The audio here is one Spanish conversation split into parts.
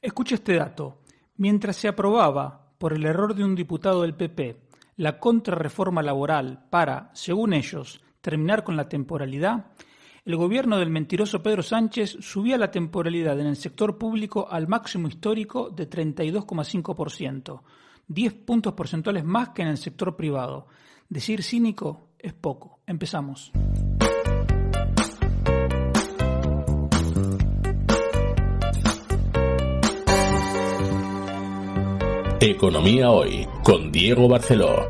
Escuche este dato. Mientras se aprobaba, por el error de un diputado del PP, la contrarreforma laboral para, según ellos, terminar con la temporalidad, el gobierno del mentiroso Pedro Sánchez subía la temporalidad en el sector público al máximo histórico de 32,5%, 10 puntos porcentuales más que en el sector privado. Decir cínico es poco. Empezamos. Economía Hoy, con Diego Barceló.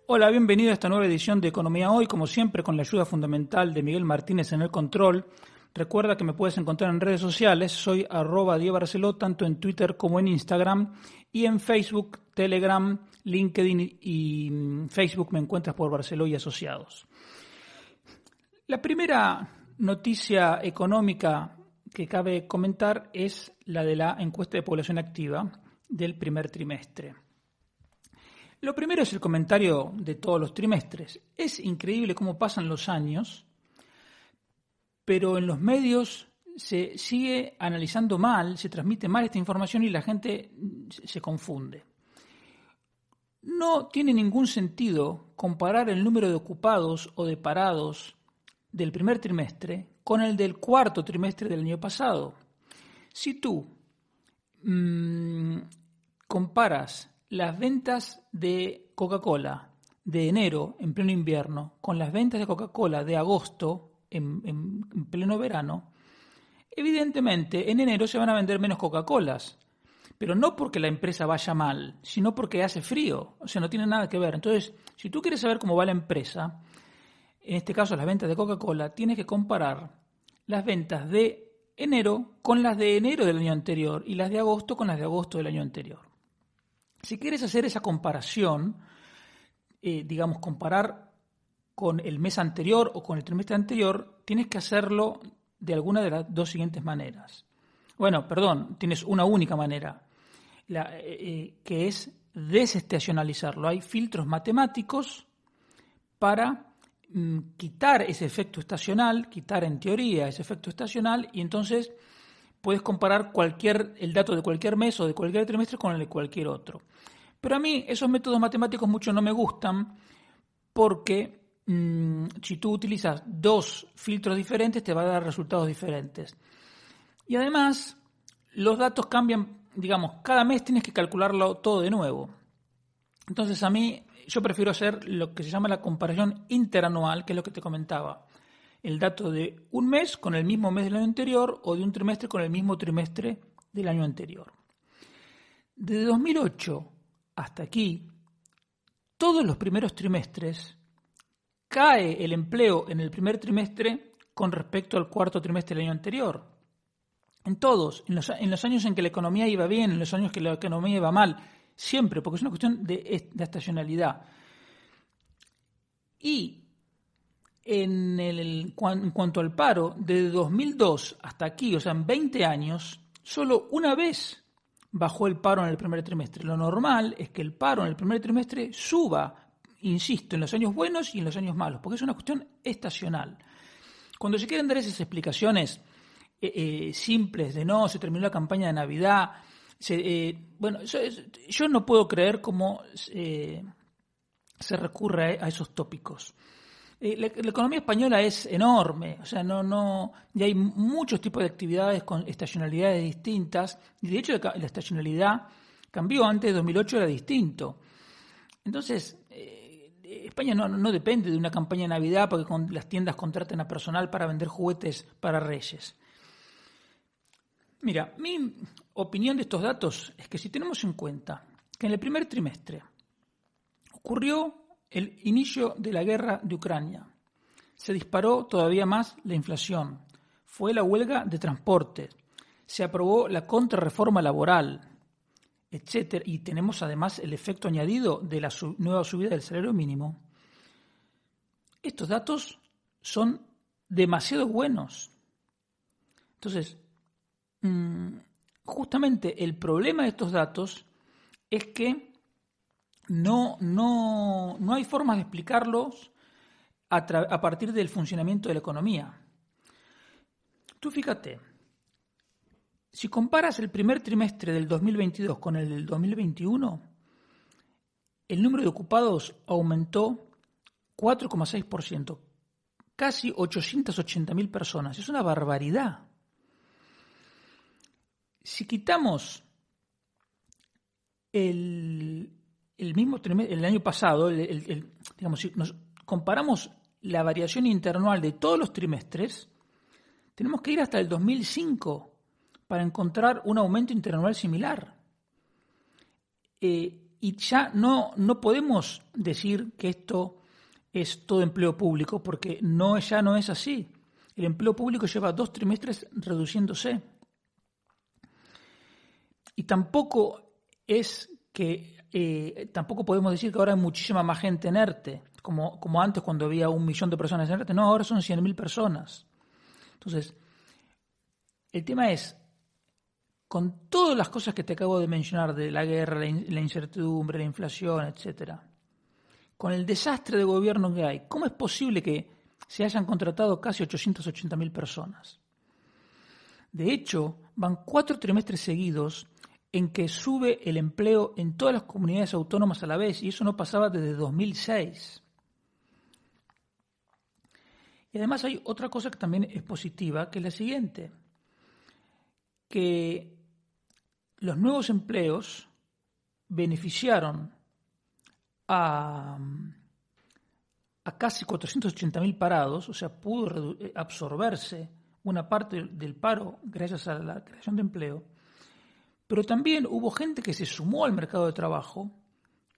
Hola, bienvenido a esta nueva edición de Economía Hoy, como siempre con la ayuda fundamental de Miguel Martínez en el control. Recuerda que me puedes encontrar en redes sociales, soy @Diego Barceló, tanto en Twitter como en Instagram, y en Facebook, Telegram, LinkedIn y Facebook me encuentras por Barceló y Asociados. La primera noticia económica que cabe comentar es la de la encuesta de población activa del primer trimestre. Lo primero es el comentario de todos los trimestres. Es increíble cómo pasan los años, pero en los medios se sigue analizando mal, se transmite mal esta información y la gente se confunde. No tiene ningún sentido comparar el número de ocupados o de parados del primer trimestre con el del cuarto trimestre del año pasado. Si tú comparas las ventas de Coca-Cola de enero en pleno invierno con las ventas de Coca-Cola de agosto en pleno verano, evidentemente en enero se van a vender menos Coca-Colas, pero no porque la empresa vaya mal, sino porque hace frío, o sea, no tiene nada que ver. Entonces, si tú quieres saber cómo va la empresa, en este caso las ventas de Coca-Cola, tienes que comparar las ventas de enero con las de enero del año anterior y las de agosto con las de agosto del año anterior. Si quieres hacer esa comparación, comparar con el mes anterior o con el trimestre anterior, tienes que hacerlo de alguna de las dos siguientes maneras. Tienes una única manera, que es desestacionalizarlo. Hay filtros matemáticos para quitar ese efecto estacional, quitar en teoría ese efecto estacional, y entonces puedes comparar el dato de cualquier mes o de cualquier trimestre con el de cualquier otro. Pero a mí esos métodos matemáticos mucho no me gustan porque si tú utilizas dos filtros diferentes te va a dar resultados diferentes. Y además los datos cambian, cada mes tienes que calcularlo todo de nuevo. Entonces yo prefiero hacer lo que se llama la comparación interanual, que es lo que te comentaba. El dato de un mes con el mismo mes del año anterior o de un trimestre con el mismo trimestre del año anterior. Desde 2008 hasta aquí, todos los primeros trimestres cae el empleo en el primer trimestre con respecto al cuarto trimestre del año anterior. En todos, en los años en que la economía iba bien, en los años que la economía iba mal, siempre, porque es una cuestión de estacionalidad. Y en cuanto al paro, desde 2002 hasta aquí, o sea, en 20 años, solo una vez bajó el paro en el primer trimestre. Lo normal es que el paro en el primer trimestre suba, insisto, en los años buenos y en los años malos, porque es una cuestión estacional. Cuando se quieren dar esas explicaciones simples de no, se terminó la campaña de Navidad, yo no puedo creer cómo se recurre a esos tópicos. La economía española es enorme, o sea, y hay muchos tipos de actividades con estacionalidades distintas, y de hecho la estacionalidad cambió. Antes de 2008 era distinto. Entonces, España no depende de una campaña de Navidad porque las tiendas contraten a personal para vender juguetes para Reyes. Mira, mi opinión de estos datos es que si tenemos en cuenta que en el primer trimestre ocurrió el inicio de la guerra de Ucrania, se disparó todavía más la inflación, fue la huelga de transporte, se aprobó la contrarreforma laboral, etcétera, y tenemos además el efecto añadido de la nueva subida del salario mínimo. Estos datos son demasiado buenos. Entonces, justamente el problema de estos datos es que no hay formas de explicarlos a partir del funcionamiento de la economía. Tú fíjate, Si comparas el primer trimestre del 2022 con el del 2021, el número de ocupados aumentó 4,6%, casi 880.000 personas. Es una barbaridad. Si quitamos el mismo trimestre, el año pasado, digamos, si nos comparamos la variación interanual de todos los trimestres, tenemos que ir hasta el 2005 para encontrar un aumento interanual similar. Y ya no podemos decir que esto es todo empleo público, porque ya no es así. El empleo público lleva 2 trimestres reduciéndose. Y tampoco es que tampoco podemos decir que ahora hay muchísima más gente en ERTE, como antes cuando había 1 millón de personas en ERTE. No, ahora son 100.000 personas. Entonces, el tema es, con todas las cosas que te acabo de mencionar, de la guerra, la incertidumbre, la inflación, etcétera, con el desastre de gobierno que hay, ¿cómo es posible que se hayan contratado casi 880.000 personas? De hecho, van 4 trimestres seguidos en que sube el empleo en todas las comunidades autónomas a la vez, y eso no pasaba desde 2006. Y además hay otra cosa que también es positiva, que es la siguiente, que los nuevos empleos beneficiaron a casi 480.000 parados, o sea, pudo absorberse una parte del paro gracias a la creación de empleo, pero también hubo gente que se sumó al mercado de trabajo,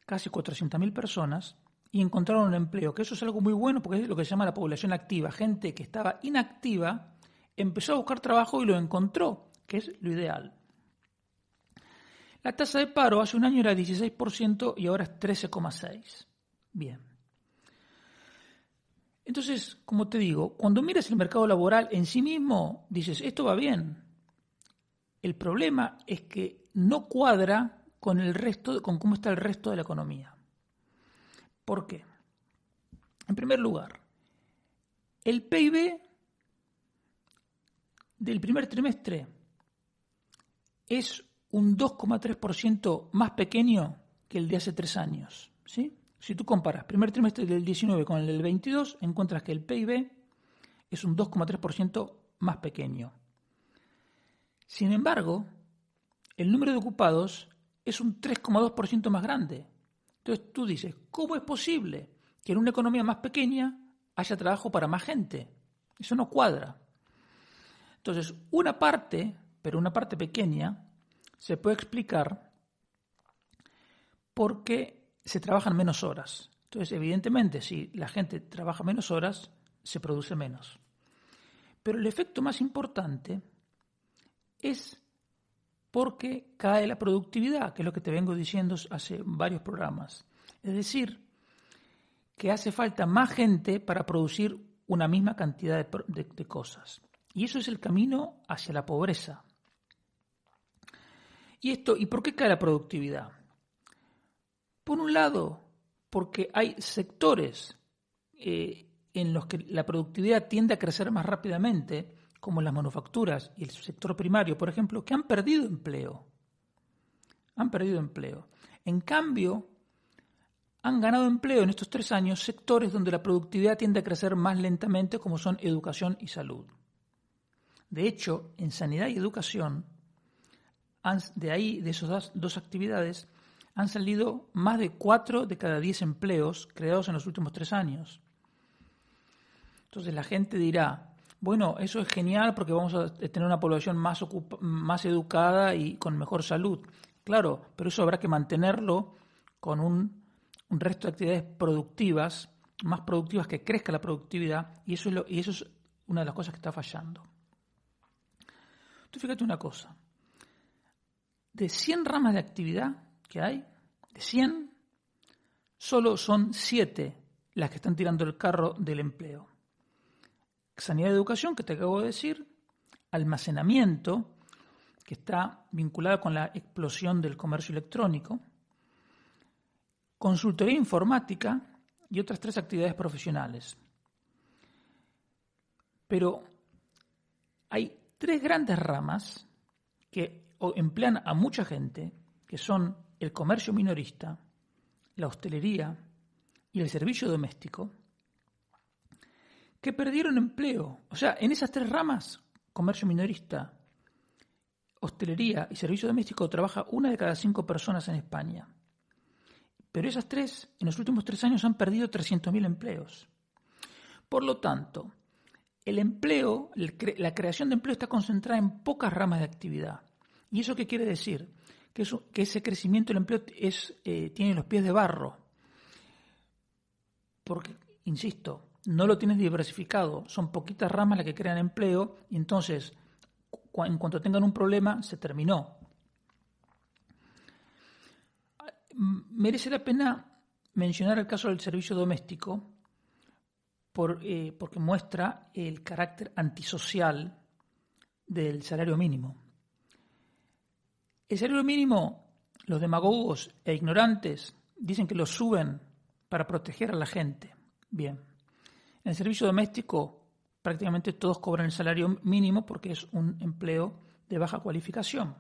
casi 400.000 personas, y encontraron un empleo, que eso es algo muy bueno porque es lo que se llama la población activa. Gente que estaba inactiva empezó a buscar trabajo y lo encontró, que es lo ideal. La tasa de paro hace un año era 16% y ahora es 13,6%. Bien. Entonces, como te digo, cuando miras el mercado laboral en sí mismo, dices, esto va bien. El problema es que no cuadra con cómo está el resto de la economía. ¿Por qué? En primer lugar, el PIB del primer trimestre es un 2,3% más pequeño que el de hace 3 años. ¿Sí? Si tú comparas primer trimestre del 19 con el del 22, encuentras que el PIB es un 2,3% más pequeño. Sin embargo, el número de ocupados es un 3,2% más grande. Entonces tú dices, ¿cómo es posible que en una economía más pequeña haya trabajo para más gente? Eso no cuadra. Entonces, una parte pequeña, se puede explicar porque se trabajan menos horas. Entonces, evidentemente, si la gente trabaja menos horas, se produce menos. Pero el efecto más importante es porque cae la productividad, que es lo que te vengo diciendo hace varios programas. Es decir, que hace falta más gente para producir una misma cantidad de cosas. Y eso es el camino hacia la pobreza. ¿Y por qué cae la productividad? Por un lado, porque hay sectores en los que la productividad tiende a crecer más rápidamente, como las manufacturas y el sector primario, por ejemplo, que han perdido empleo. En cambio, han ganado empleo en estos 3 años sectores donde la productividad tiende a crecer más lentamente, como son educación y salud. De hecho, en sanidad y educación, de esas 2 actividades, han salido más de 4 de cada 10 empleos creados en los últimos 3 años. Entonces la gente dirá, bueno, eso es genial porque vamos a tener una población más educada y con mejor salud. Claro, pero eso habrá que mantenerlo con un resto de actividades productivas, más productivas, que crezca la productividad, y eso es una de las cosas que está fallando. Tú fíjate una cosa, de 100 ramas de actividad que hay, de 100, solo son 7 las que están tirando el carro del empleo. Sanidad y educación, que te acabo de decir, almacenamiento, que está vinculado con la explosión del comercio electrónico, consultoría informática y otras 3 actividades profesionales. Pero hay 3 grandes ramas que emplean a mucha gente, que son el comercio minorista, la hostelería y el servicio doméstico, que perdieron empleo. O sea, en esas tres ramas, comercio minorista, hostelería y servicio doméstico, trabaja 1 de cada 5 personas en España. Pero esas tres, en los últimos 3 años, han perdido 300.000 empleos. Por lo tanto, el empleo, la creación de empleo está concentrada en pocas ramas de actividad. ¿Y eso qué quiere decir? Que ese crecimiento del empleo tiene los pies de barro. Porque, insisto, no lo tienes diversificado. Son poquitas ramas las que crean empleo y entonces, en cuanto tengan un problema, se terminó. Merece la pena mencionar el caso del servicio doméstico porque muestra el carácter antisocial del salario mínimo. El salario mínimo, los demagogos e ignorantes dicen que lo suben para proteger a la gente. Bien, en el servicio doméstico prácticamente todos cobran el salario mínimo porque es un empleo de baja cualificación.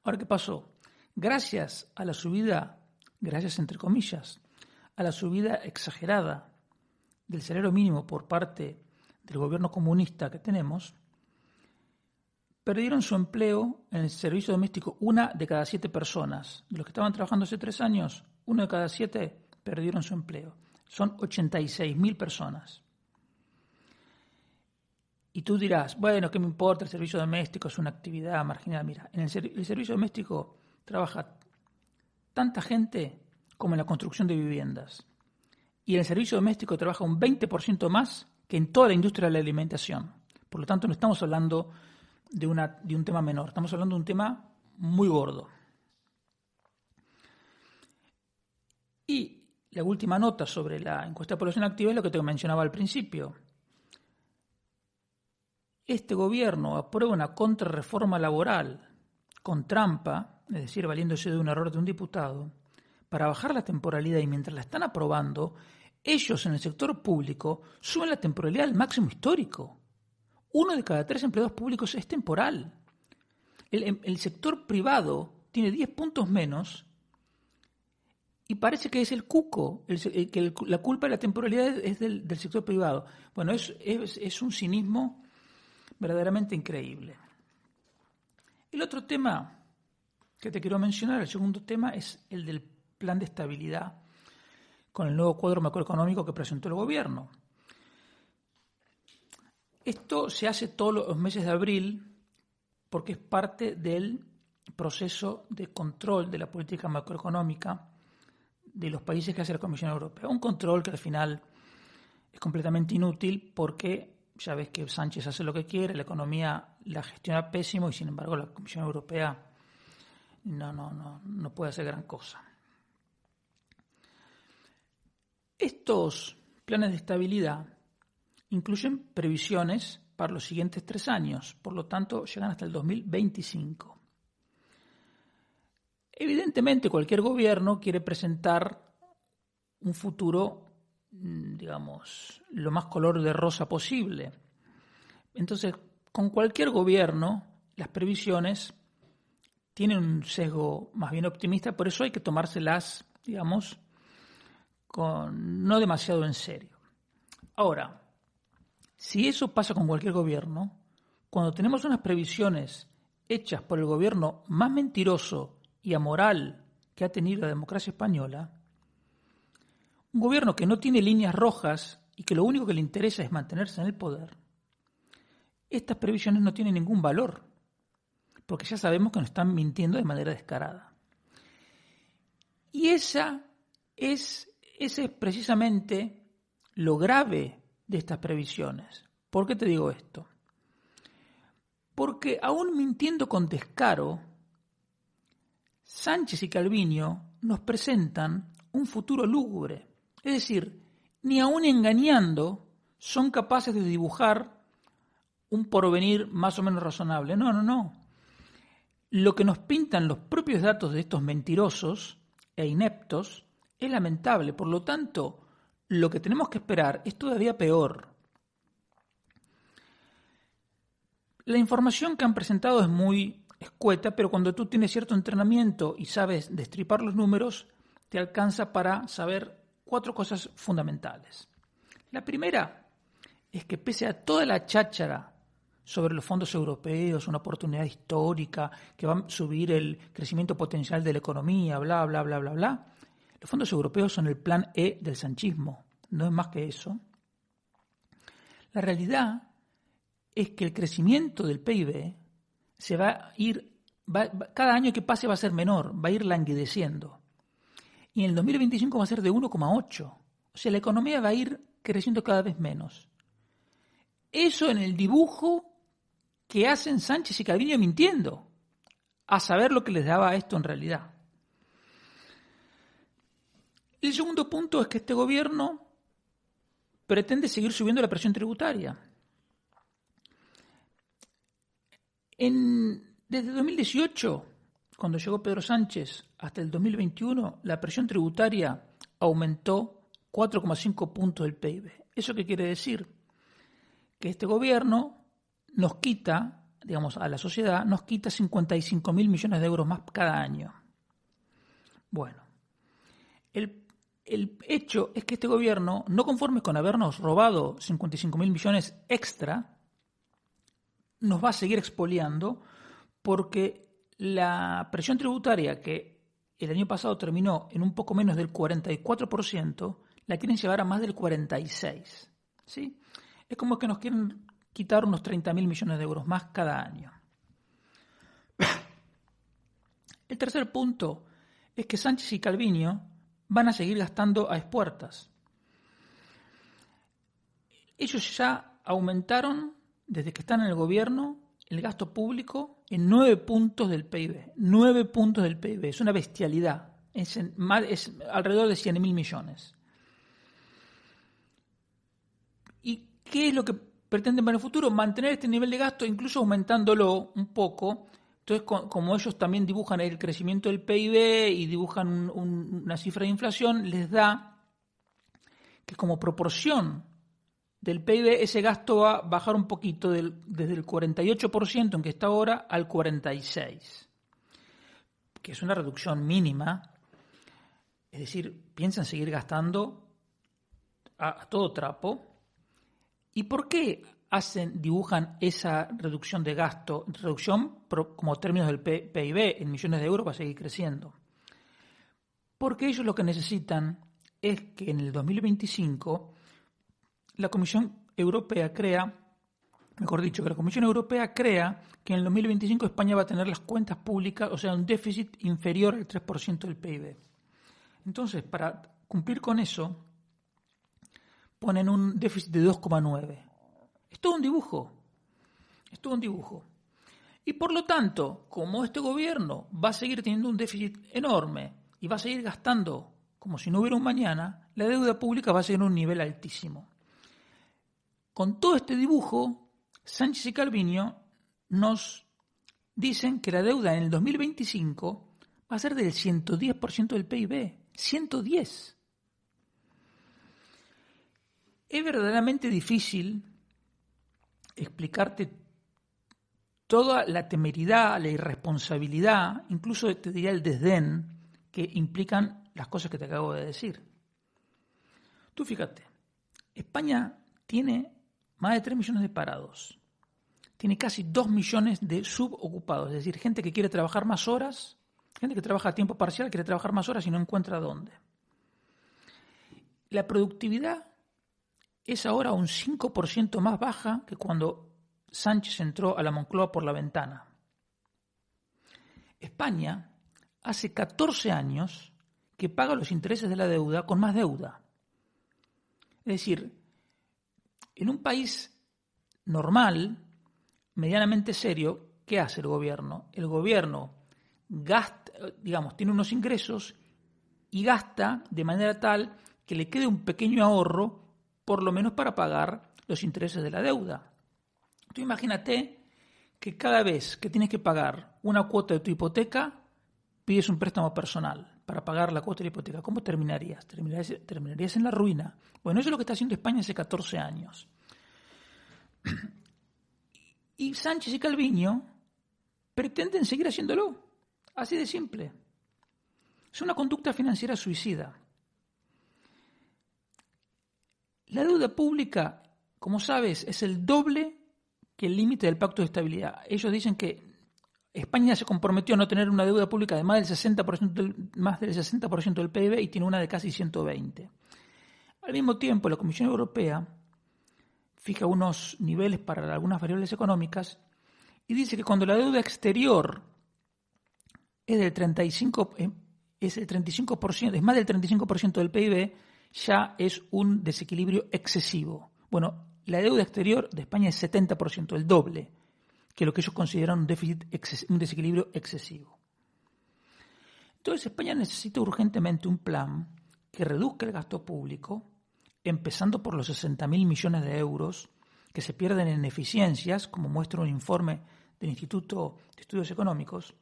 Ahora, ¿qué pasó? Gracias a la subida, gracias entre comillas, a la subida exagerada del salario mínimo por parte del gobierno comunista que tenemos, perdieron su empleo en el servicio doméstico 1 de cada 7 personas. De los que estaban trabajando hace 3 años, 1 de cada 7 perdieron su empleo. Son 86.000 personas. Y tú dirás, bueno, ¿qué me importa? El servicio doméstico es una actividad marginal. Mira, en el servicio doméstico trabaja tanta gente como en la construcción de viviendas. Y en el servicio doméstico trabaja un 20% más que en toda la industria de la alimentación. Por lo tanto, no estamos hablando de un tema menor, estamos hablando de un tema muy gordo. Y la última nota sobre la encuesta de población activa es lo que te mencionaba al principio. Este gobierno aprueba una contrarreforma laboral con trampa, es decir, valiéndose de un error de un diputado, para bajar la temporalidad, y mientras la están aprobando, ellos en el sector público suben la temporalidad al máximo histórico. 1 de cada 3 empleados públicos es temporal. El sector privado tiene 10 puntos menos y parece que es el cuco, que la culpa de la temporalidad es del sector privado. Bueno, es un cinismo verdaderamente increíble. El otro tema que te quiero mencionar, el segundo tema, es el del plan de estabilidad con el nuevo cuadro macroeconómico que presentó el gobierno. Esto se hace todos los meses de abril porque es parte del proceso de control de la política macroeconómica de los países que hace la Comisión Europea. Un control que al final es completamente inútil porque ya ves que Sánchez hace lo que quiere, la economía la gestiona pésimo y sin embargo la Comisión Europea no puede hacer gran cosa. Estos planes de estabilidad incluyen previsiones para los siguientes 3 años, por lo tanto llegan hasta el 2025. Evidentemente cualquier gobierno quiere presentar un futuro, digamos, lo más color de rosa posible. Entonces, con cualquier gobierno, las previsiones tienen un sesgo más bien optimista, por eso hay que tomárselas, digamos, no demasiado en serio. Ahora, si eso pasa con cualquier gobierno, cuando tenemos unas previsiones hechas por el gobierno más mentiroso y amoral que ha tenido la democracia española, un gobierno que no tiene líneas rojas y que lo único que le interesa es mantenerse en el poder, estas previsiones no tienen ningún valor, porque ya sabemos que nos están mintiendo de manera descarada. Y ese es precisamente lo grave de estas previsiones. ¿Por qué te digo esto? Porque aún mintiendo con descaro, Sánchez y Calviño nos presentan un futuro lúgubre. Es decir, ni aún engañando son capaces de dibujar un porvenir más o menos razonable. No. Lo que nos pintan los propios datos de estos mentirosos e ineptos es lamentable. Por lo tanto, lo que tenemos que esperar es todavía peor. La información que han presentado es muy escueta, pero cuando tú tienes cierto entrenamiento y sabes destripar los números, te alcanza para saber 4 cosas fundamentales. La primera es que pese a toda la cháchara sobre los fondos europeos, una oportunidad histórica que va a subir el crecimiento potencial de la economía, bla, bla, bla, bla, bla, los fondos europeos son el plan E del sanchismo, no es más que eso. La realidad es que el crecimiento del PIB se va a ir, cada año que pase va a ser menor, va a ir languideciendo. Y en el 2025 va a ser de 1,8. O sea, la economía va a ir creciendo cada vez menos. Eso en el dibujo que hacen Sánchez y Calviño mintiendo, a saber lo que les daba esto en realidad. El segundo punto es que este gobierno pretende seguir subiendo la presión tributaria. Desde 2018, cuando llegó Pedro Sánchez, hasta el 2021, la presión tributaria aumentó 4,5 puntos del PIB. ¿Eso qué quiere decir? Que este gobierno nos quita, digamos, a la sociedad, nos quita 55.000 millones de euros más cada año. Bueno, el hecho es que este gobierno, no conforme con habernos robado 55.000 millones extra, nos va a seguir expoliando porque la presión tributaria que el año pasado terminó en un poco menos del 44%, la quieren llevar a más del 46%. ¿Sí? Es como que nos quieren quitar unos 30.000 millones de euros más cada año. El tercer punto es que Sánchez y Calviño van a seguir gastando a expuertas. Ellos ya aumentaron, desde que están en el gobierno, el gasto público en 9 puntos del PIB. 9 puntos del PIB. Es una bestialidad. Es alrededor de 100.000 millones. ¿Y qué es lo que pretenden para el futuro? Mantener este nivel de gasto, incluso aumentándolo un poco. Entonces, como ellos también dibujan el crecimiento del PIB y dibujan una cifra de inflación, les da que como proporción del PIB ese gasto va a bajar un poquito desde el 48% en que está ahora al 46%, que es una reducción mínima. Es decir, piensan seguir gastando a todo trapo. ¿Y por qué dibujan esa reducción de gasto, como términos del PIB en millones de euros va a seguir creciendo? Porque ellos lo que necesitan es que en el 2025 la Comisión Europea que la Comisión Europea crea que en el 2025 España va a tener las cuentas públicas, o sea, un déficit inferior al 3% del PIB. Entonces, para cumplir con eso, ponen un déficit de 2,9. Es todo un dibujo. Y por lo tanto, como este gobierno va a seguir teniendo un déficit enorme y va a seguir gastando como si no hubiera un mañana, la deuda pública va a seguir en un nivel altísimo. Con todo este dibujo, Sánchez y Calviño nos dicen que la deuda en el 2025 va a ser del 110% del PIB. 110%. Es verdaderamente difícil explicarte toda la temeridad, la irresponsabilidad, incluso te diría el desdén que implican las cosas que te acabo de decir. Tú fíjate, España tiene más de 3 millones de parados, tiene casi 2 millones de subocupados, es decir, gente que quiere trabajar más horas, gente que trabaja a tiempo parcial, quiere trabajar más horas y no encuentra dónde. La productividad es ahora un 5% más baja que cuando Sánchez entró a la Moncloa por la ventana. España hace 14 años que paga los intereses de la deuda con más deuda. Es decir, en un país normal, medianamente serio, ¿qué hace el gobierno? El gobierno gasta, tiene unos ingresos y gasta de manera tal que le quede un pequeño ahorro, por lo menos para pagar los intereses de la deuda. Tú imagínate que cada vez que tienes que pagar una cuota de tu hipoteca, pides un préstamo personal para pagar la cuota de la hipoteca. ¿Cómo terminarías? Terminarías en la ruina. Bueno, eso es lo que está haciendo España hace 14 años. Y Sánchez y Calviño pretenden seguir haciéndolo. Así de simple. Es una conducta financiera suicida. La deuda pública, como sabes, es el doble que el límite del Pacto de Estabilidad. Ellos dicen que España se comprometió a no tener una deuda pública de más del 60% del PIB y tiene una de casi 120%. Al mismo tiempo, la Comisión Europea fija unos niveles para algunas variables económicas y dice que cuando la deuda exterior es del 35%, es más del 35% del PIB, ya es un desequilibrio excesivo. Bueno, la deuda exterior de España es 70%, el doble que lo que ellos consideran un desequilibrio excesivo. Entonces España necesita urgentemente un plan que reduzca el gasto público, empezando por los 60.000 millones de euros que se pierden en eficiencias, como muestra un informe del Instituto de Estudios Económicos,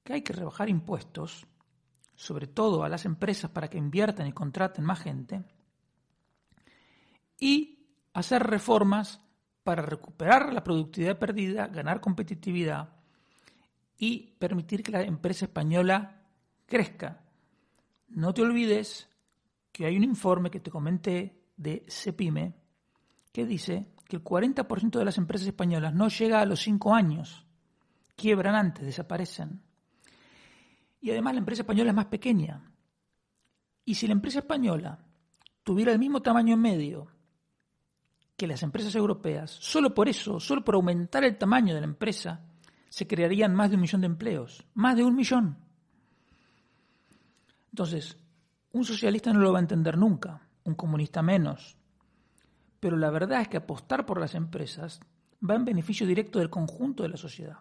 que hay que rebajar impuestos, sobre todo a las empresas para que inviertan y contraten más gente, y hacer reformas para recuperar la productividad perdida, ganar competitividad y permitir que la empresa española crezca. No te olvides que hay un informe que te comenté de CEPIME que dice que el 40% de las empresas españolas no llega a los 5 años, quiebran antes, desaparecen. Y además la empresa española es más pequeña. Y si la empresa española tuviera el mismo tamaño en medio que las empresas europeas, solo por eso, solo por aumentar el tamaño de la empresa, se crearían más de 1 millón de empleos. Más de 1 millón. Entonces, un socialista no lo va a entender nunca, un comunista menos. Pero la verdad es que apostar por las empresas va en beneficio directo del conjunto de la sociedad.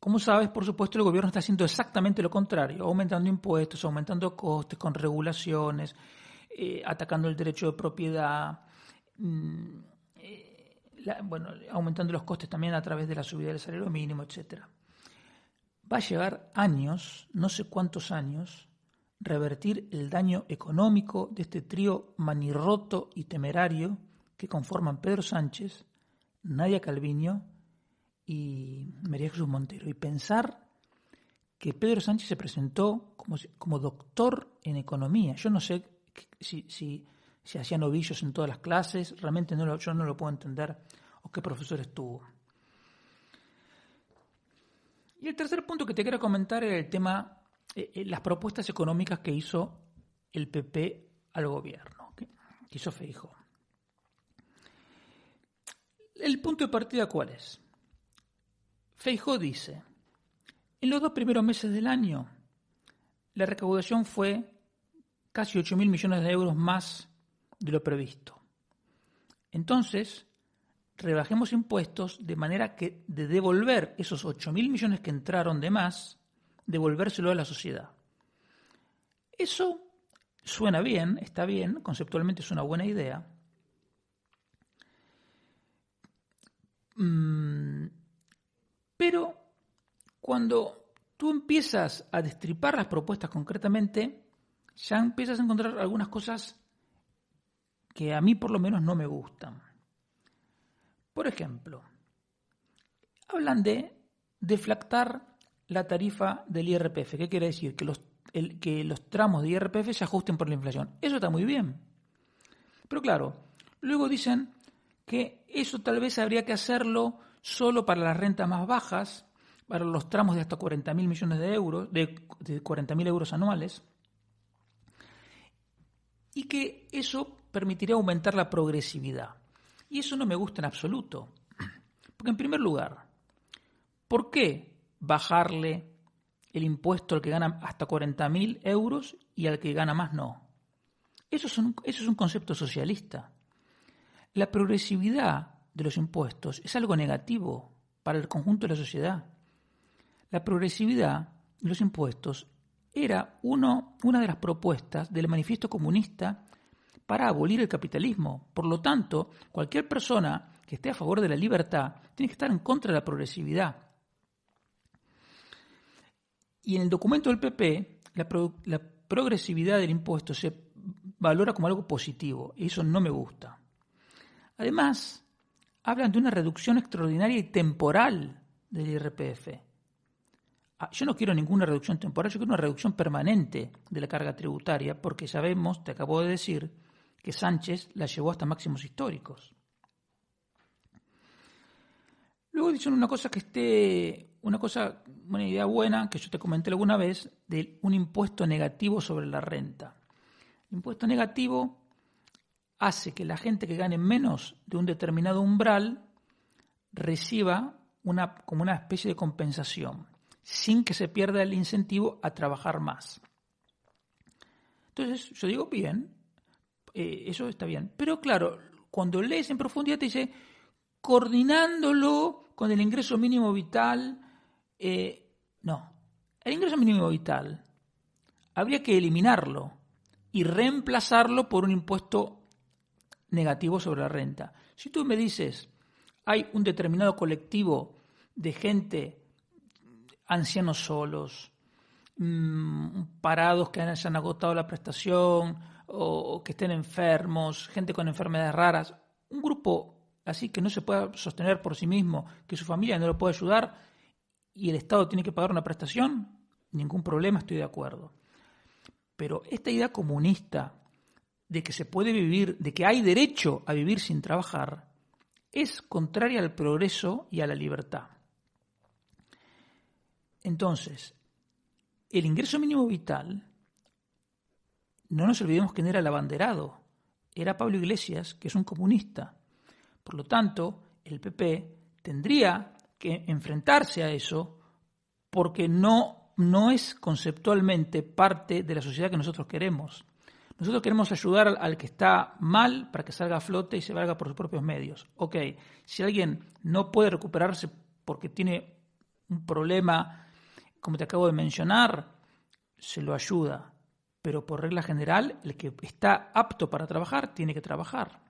Como sabes, por supuesto, el gobierno está haciendo exactamente lo contrario, aumentando impuestos, aumentando costes con regulaciones, atacando el derecho de propiedad, aumentando los costes también a través de la subida del salario mínimo, etc. Va a llevar años, no sé cuántos años, revertir el daño económico de este trío manirroto y temerario que conforman Pedro Sánchez, Nadia Calviño y María Jesús Montero. Y pensar que Pedro Sánchez se presentó como doctor en economía. Yo no sé si hacía novillos en todas las clases, realmente yo no lo puedo entender, o qué profesor estuvo. Y el tercer punto que te quiero comentar era el tema, las propuestas económicas que hizo el PP al gobierno, que hizo Feijóo. El punto de partida, ¿cuál es? Feijóo dice, en los 2 primeros meses del año, la recaudación fue casi 8.000 millones de euros más de lo previsto. Entonces, rebajemos impuestos de manera que de devolver esos 8.000 millones que entraron de más, devolvérselo a la sociedad. Eso suena bien, está bien, conceptualmente es una buena idea. Pero cuando tú empiezas a destripar las propuestas concretamente, ya empiezas a encontrar algunas cosas que a mí por lo menos no me gustan. Por ejemplo, hablan de deflactar la tarifa del IRPF. ¿Qué quiere decir? Que los tramos de IRPF se ajusten por la inflación. Eso está muy bien. Pero claro, luego dicen que eso tal vez habría que hacerlo solo para las rentas más bajas, para los tramos de hasta 40.000 millones de euros, de 40.000 euros anuales, y que eso permitiría aumentar la progresividad. Y eso no me gusta en absoluto. Porque en primer lugar, ¿por qué bajarle el impuesto al que gana hasta 40.000 euros y al que gana más no? Eso es un concepto socialista. La progresividad de los impuestos es algo negativo para el conjunto de la sociedad. La progresividad de los impuestos era una de las propuestas del manifiesto comunista para abolir el capitalismo. Por lo tanto, cualquier persona que esté a favor de la libertad tiene que estar en contra de la progresividad. Y en el documento del PP, la progresividad del impuesto se valora como algo positivo, y eso no me gusta. Además, hablan de una reducción extraordinaria y temporal del IRPF. Yo no quiero ninguna reducción temporal, yo quiero una reducción permanente de la carga tributaria, porque sabemos, te acabo de decir, que Sánchez la llevó hasta máximos históricos. Luego dicen una idea buena, que yo te comenté alguna vez, de un impuesto negativo sobre la renta. El impuesto negativo hace que la gente que gane menos de un determinado umbral reciba como una especie de compensación, sin que se pierda el incentivo a trabajar más. Entonces, yo digo, bien, eso está bien. Pero claro, cuando lees en profundidad te dice, coordinándolo con el ingreso mínimo vital, no. El ingreso mínimo vital habría que eliminarlo y reemplazarlo por un impuesto negativo sobre la renta. Si tú me dices, hay un determinado colectivo de gente, ancianos solos, parados que hayan agotado la prestación o que estén enfermos, gente con enfermedades raras, un grupo así que no se pueda sostener por sí mismo, que su familia no lo puede ayudar y el Estado tiene que pagar una prestación, ningún problema, estoy de acuerdo. Pero esta idea comunista de que se puede vivir, de que hay derecho a vivir sin trabajar, es contraria al progreso y a la libertad. Entonces, el ingreso mínimo vital, no nos olvidemos quién era el abanderado, era Pablo Iglesias, que es un comunista. Por lo tanto, el PP tendría que enfrentarse a eso porque no es conceptualmente parte de la sociedad que nosotros queremos. Nosotros queremos ayudar al que está mal para que salga a flote y se valga por sus propios medios. Ok, si alguien no puede recuperarse porque tiene un problema, como te acabo de mencionar, se lo ayuda. Pero por regla general, el que está apto para trabajar tiene que trabajar.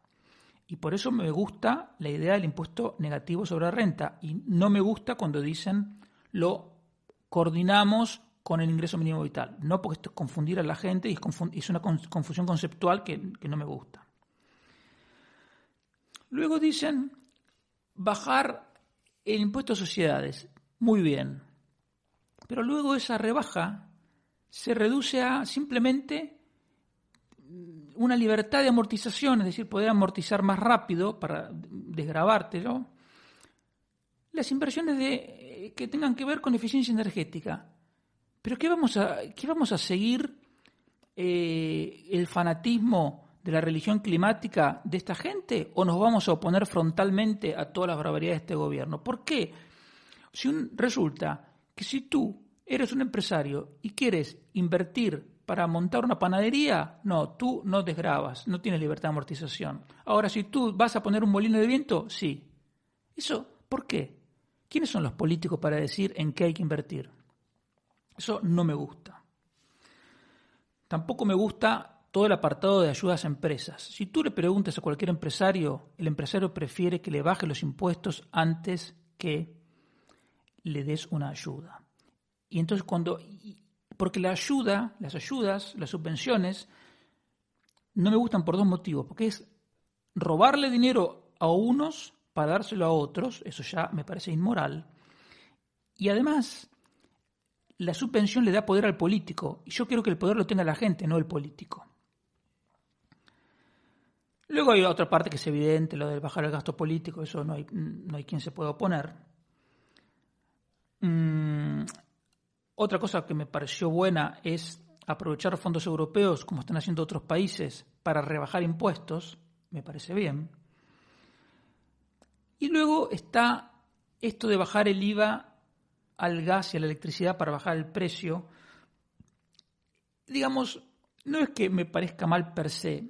Y por eso me gusta la idea del impuesto negativo sobre la renta. Y no me gusta cuando dicen lo coordinamos con el ingreso mínimo vital. No, porque esto es confundir a la gente y es una confusión conceptual que no me gusta. Luego dicen bajar el impuesto a sociedades. Muy bien. Pero luego esa rebaja se reduce a simplemente una libertad de amortización, es decir, poder amortizar más rápido para desgravártelo. Las inversiones que tengan que ver con eficiencia energética. ¿Pero qué vamos a seguir el fanatismo de la religión climática de esta gente o nos vamos a oponer frontalmente a todas las barbaridades de este gobierno? ¿Por qué? Resulta que si tú eres un empresario y quieres invertir para montar una panadería, no, tú no desgravas, no tienes libertad de amortización. Ahora, si tú vas a poner un molino de viento, sí. ¿Eso por qué? ¿Quiénes son los políticos para decir en qué hay que invertir? Eso no me gusta. Tampoco me gusta todo el apartado de ayudas a empresas. Si tú le preguntas a cualquier empresario, el empresario prefiere que le baje los impuestos antes que le des una ayuda. Y entonces porque las ayudas, las subvenciones, no me gustan por dos motivos. Porque es robarle dinero a unos para dárselo a otros, eso ya me parece inmoral. Y además, la subvención le da poder al político. Y yo quiero que el poder lo tenga la gente, no el político. Luego hay otra parte que es evidente, lo de bajar el gasto político, eso no hay quien se pueda oponer. Otra cosa que me pareció buena es aprovechar fondos europeos, como están haciendo otros países, para rebajar impuestos, me parece bien. Y luego está esto de bajar el IVA al gas y a la electricidad para bajar el precio. Digamos, no es que me parezca mal per se,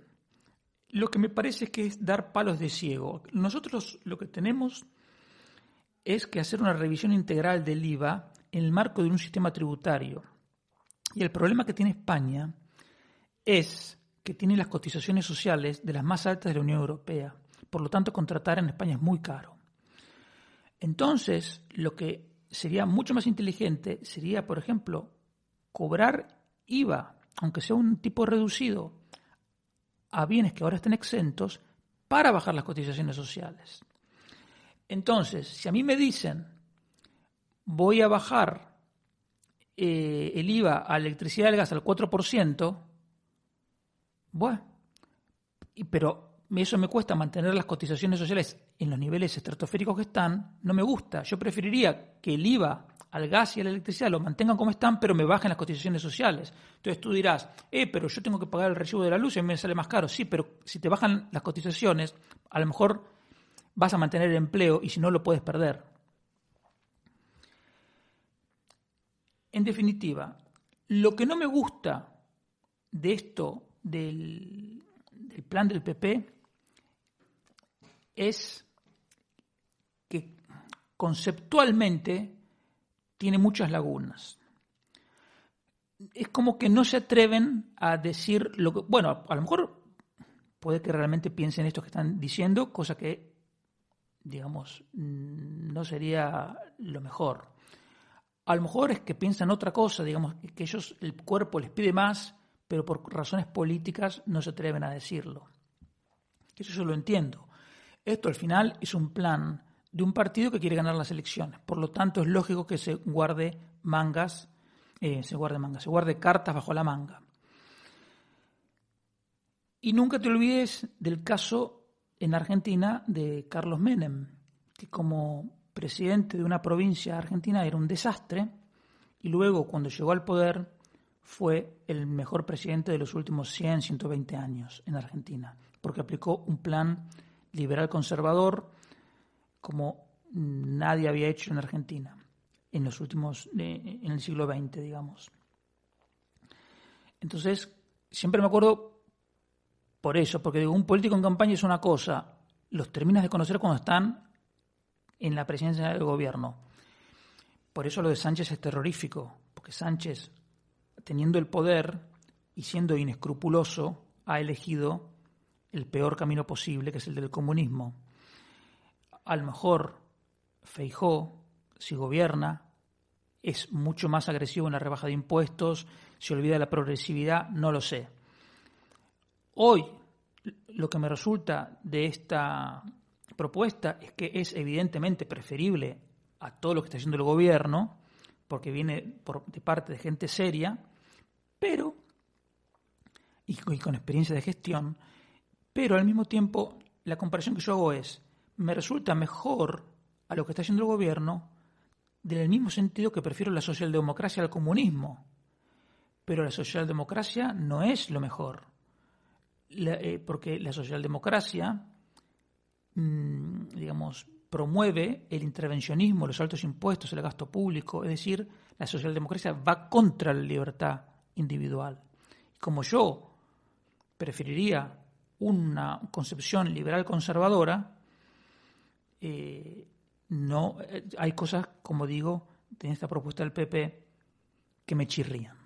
lo que me parece es que es dar palos de ciego. Nosotros lo que tenemos es que hacer una revisión integral del IVA en el marco de un sistema tributario. Y el problema que tiene España es que tiene las cotizaciones sociales de las más altas de la Unión Europea. Por lo tanto, contratar en España es muy caro. Entonces, lo que sería mucho más inteligente sería, por ejemplo, cobrar IVA, aunque sea un tipo reducido, a bienes que ahora están exentos para bajar las cotizaciones sociales. Entonces, si a mí me dicen, voy a bajar el IVA a la electricidad y al gas al 4%, bueno, pero eso me cuesta mantener las cotizaciones sociales en los niveles estratosféricos que están, no me gusta. Yo preferiría que el IVA al gas y a la electricidad lo mantengan como están, pero me bajen las cotizaciones sociales. Entonces tú dirás, pero yo tengo que pagar el recibo de la luz y a mí me sale más caro. Sí, pero si te bajan las cotizaciones, a lo mejor vas a mantener el empleo y si no lo puedes perder. En definitiva, lo que no me gusta de esto del plan del PP es que conceptualmente tiene muchas lagunas. Es como que no se atreven a decir lo que... Bueno, a lo mejor puede que realmente piensen esto que están diciendo, cosa que, digamos, no sería lo mejor. A lo mejor es que piensan otra cosa, digamos, que ellos, el cuerpo les pide más, pero por razones políticas no se atreven a decirlo. Eso yo lo entiendo. Esto al final es un plan de un partido que quiere ganar las elecciones. Por lo tanto, es lógico que se guarde cartas bajo la manga. Y nunca te olvides del caso en Argentina de Carlos Menem, que como presidente de una provincia argentina era un desastre y luego cuando llegó al poder fue el mejor presidente de los últimos 100, 120 años en Argentina, porque aplicó un plan liberal conservador como nadie había hecho en Argentina en el siglo XX, digamos. Entonces, siempre me acuerdo por eso, porque digo, un político en campaña es una cosa, los terminas de conocer cuando están en la presidencia del gobierno. Por eso lo de Sánchez es terrorífico, porque Sánchez, teniendo el poder y siendo inescrupuloso, ha elegido el peor camino posible, que es el del comunismo. A lo mejor Feijóo, si gobierna, es mucho más agresivo en la rebaja de impuestos, se olvida de la progresividad, no lo sé. Hoy, lo que me resulta de esta propuesta es que es evidentemente preferible a todo lo que está haciendo el gobierno, porque viene de parte de gente seria, pero, y con experiencia de gestión, pero al mismo tiempo la comparación que yo hago es, me resulta mejor a lo que está haciendo el gobierno, del mismo sentido que prefiero la socialdemocracia al comunismo. Pero la socialdemocracia no es lo mejor, porque la socialdemocracia, digamos, promueve el intervencionismo, los altos impuestos, el gasto público, es decir, la socialdemocracia va contra la libertad individual. Como yo preferiría una concepción liberal conservadora, no hay cosas, como digo, en esta propuesta del PP que me chirrían.